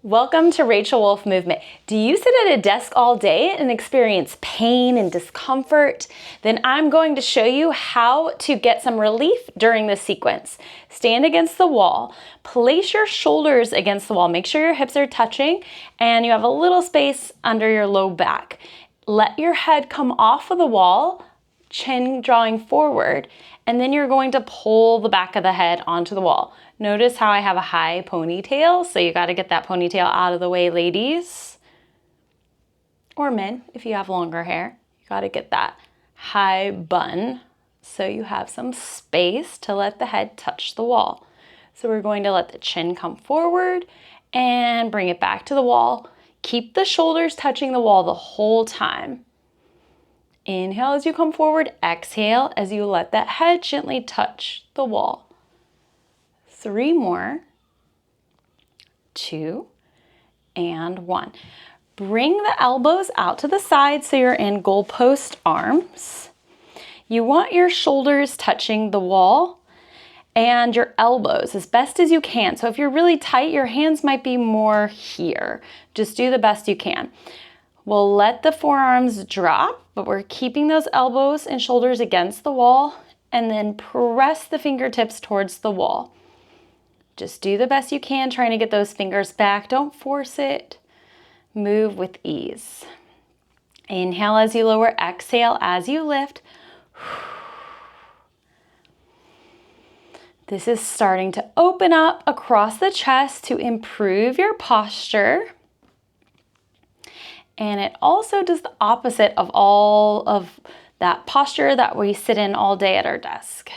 Welcome to Rachel Wolf Movement. Do you sit at a desk all day and experience pain and discomfort? Then I'm going to show you how to get some relief during this sequence. Stand against the wall, place your shoulders against the wall, make sure your hips are touching and you have a little space under your low back. Let your head come off of the wall, chin drawing forward, and then you're going to pull the back of the head onto the wall. Notice how I have a high ponytail, so you got to get that ponytail out of the way, ladies. Or men, if you have longer hair. You got to get that high bun so you have some space to let the head touch the wall. So we're going to let the chin come forward and bring it back to the wall. Keep the shoulders touching the wall the whole time. Inhale as you come forward, exhale as you let that head gently touch the wall. 3 more, 2, and 1. Bring the elbows out to the side so you're in goalpost arms. You want your shoulders touching the wall and your elbows as best as you can. So if you're really tight, your hands might be more here. Just do the best you can. We'll let the forearms drop, but we're keeping those elbows and shoulders against the wall, and then press the fingertips towards the wall. Just do the best you can, trying to get those fingers back. Don't force it. Move with ease. Inhale as you lower, exhale as you lift. This is starting to open up across the chest to improve your posture. And it also does the opposite of all of that posture that we sit in all day at our desk.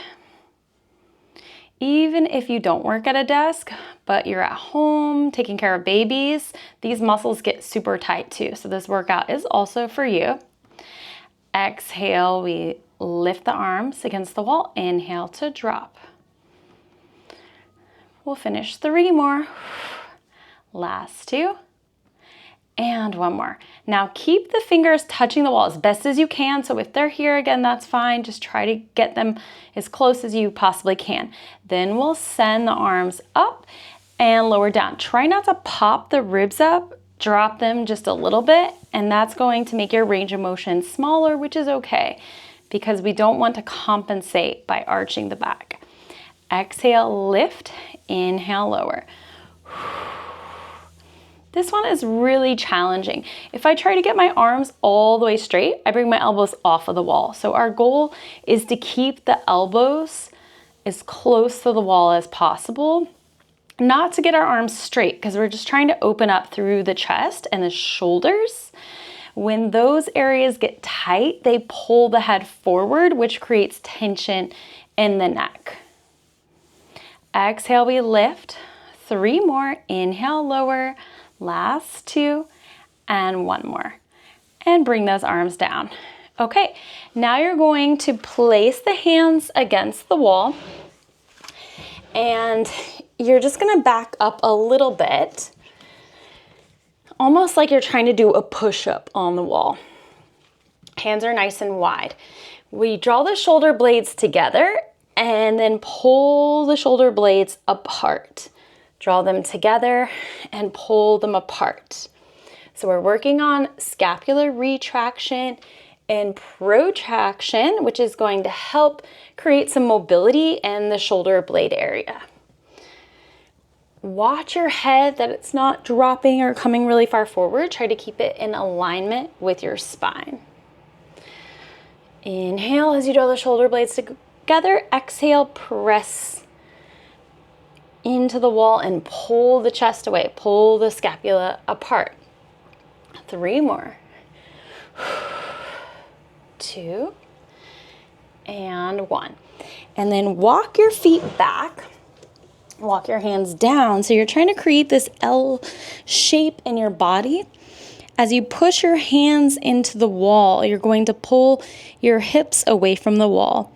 Even if you don't work at a desk, but you're at home taking care of babies, these muscles get super tight too. So this workout is also for you. Exhale, we lift the arms against the wall. Inhale to drop. We'll finish 3 more. Last 2. And 1 more. Now keep the fingers touching the wall as best as you can. So if they're here again, that's fine. Just try to get them as close as you possibly can. Then we'll send the arms up and lower down. Try not to pop the ribs up, drop them just a little bit, and that's going to make your range of motion smaller, which is okay because we don't want to compensate by arching the back. Exhale, lift, inhale, lower. This one is really challenging. If I try to get my arms all the way straight, I bring my elbows off of the wall. So our goal is to keep the elbows as close to the wall as possible, not to get our arms straight because we're just trying to open up through the chest and the shoulders. When those areas get tight, they pull the head forward, which creates tension in the neck. Exhale, we lift. 3 more. Inhale, lower. Last 2 and 1 more. And bring those arms down. Okay, now you're going to place the hands against the wall and you're just gonna back up a little bit, almost like you're trying to do a push-up on the wall. Hands are nice and wide. We draw the shoulder blades together and then pull the shoulder blades apart. Draw them together and pull them apart. So we're working on scapular retraction and protraction, which is going to help create some mobility in the shoulder blade area. Watch your head that it's not dropping or coming really far forward. Try to keep it in alignment with your spine. Inhale as you draw the shoulder blades together. Exhale, press into the wall and pull the chest away. Pull the scapula apart. 3 more. 2 and 1. And then walk your feet back. Walk your hands down. So you're trying to create this L shape in your body. As you push your hands into the wall, you're going to pull your hips away from the wall,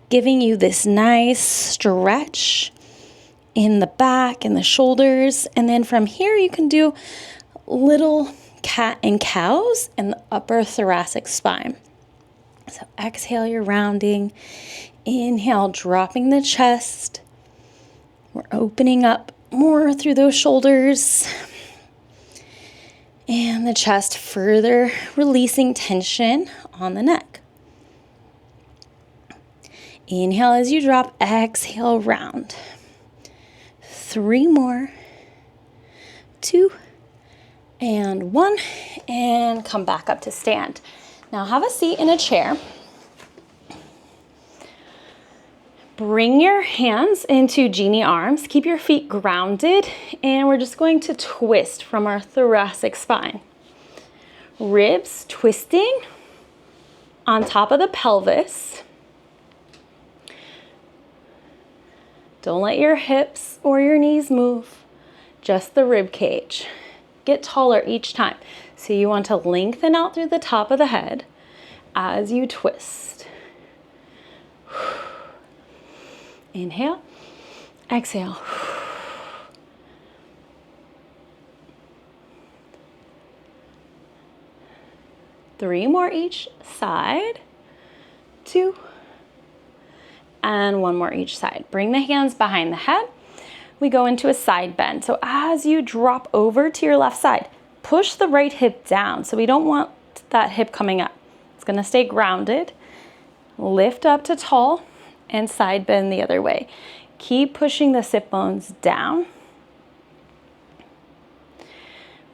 giving you this nice stretch in the back and the shoulders. And then from here, you can do little cat and cows in the upper thoracic spine. So exhale, you're rounding. Inhale, dropping the chest. We're opening up more through those shoulders. And the chest, further releasing tension on the neck. Inhale as you drop, exhale, round. 3 more. 2 and 1, and come back up to stand. Now have a seat in a chair. Bring your hands into genie arms. Keep your feet grounded, and we're just going to twist from our thoracic spine. Ribs twisting on top of the pelvis. Don't let your hips or your knees move, just the rib cage. Get taller each time. So you want to lengthen out through the top of the head as you twist. Inhale, exhale. 3 more each side. 2 and 1 more each side. Bring the hands behind the head. We go into a side bend. So as you drop over to your left side, push the right hip down. So we don't want that hip coming up. It's gonna stay grounded. Lift up to tall and side bend the other way. Keep pushing the sit bones down.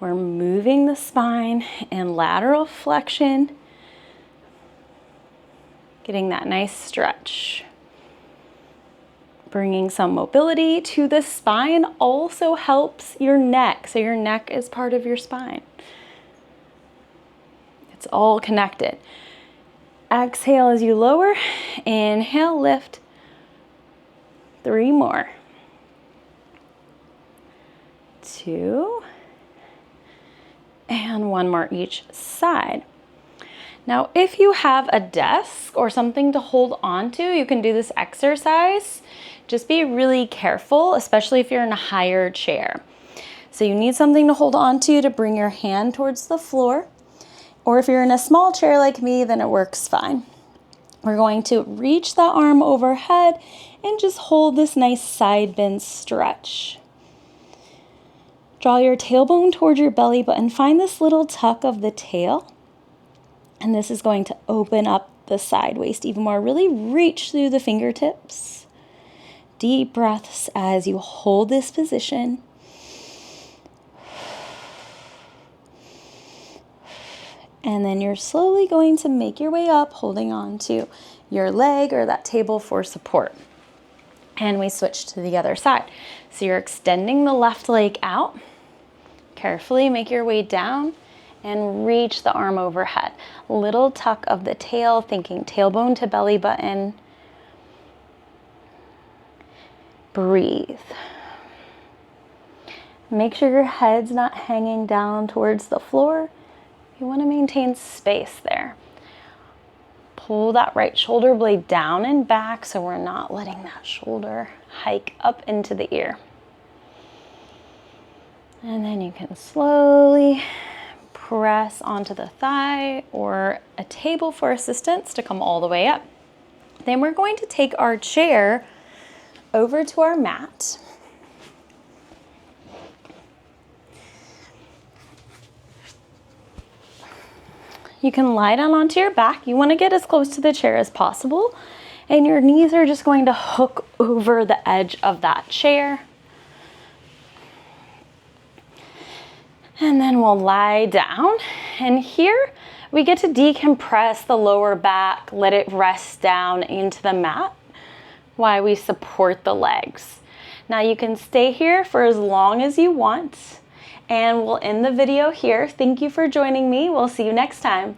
We're moving the spine and lateral flexion, getting that nice stretch. Bringing some mobility to the spine also helps your neck. So your neck is part of your spine. It's all connected. Exhale as you lower. Inhale, lift. 3 more. 2 and 1 more each side. Now, if you have a desk or something to hold on to, you can do this exercise. Just be really careful, especially if you're in a higher chair. So you need something to hold on to bring your hand towards the floor. Or if you're in a small chair like me, then it works fine. We're going to reach the arm overhead and just hold this nice side bend stretch. Draw your tailbone towards your belly button. Find this little tuck of the tail. And this is going to open up the side waist even more. Really reach through the fingertips. Deep breaths as you hold this position. And then you're slowly going to make your way up, holding on to your leg or that table for support. And we switch to the other side. So you're extending the left leg out. Carefully make your way down and reach the arm overhead. Little tuck of the tail, thinking tailbone to belly button. Breathe. Make sure your head's not hanging down towards the floor. You want to maintain space there. Pull that right shoulder blade down and back so we're not letting that shoulder hike up into the ear. And then you can slowly press onto the thigh or a table for assistance to come all the way up. Then we're going to take our chair over to our mat. You can lie down onto your back. You want to get as close to the chair as possible. And your knees are just going to hook over the edge of that chair. And then we'll lie down. And here we get to decompress the lower back, let it rest down into the mat while we support the legs. Now you can stay here for as long as you want. And we'll end the video here. Thank you for joining me. We'll see you next time.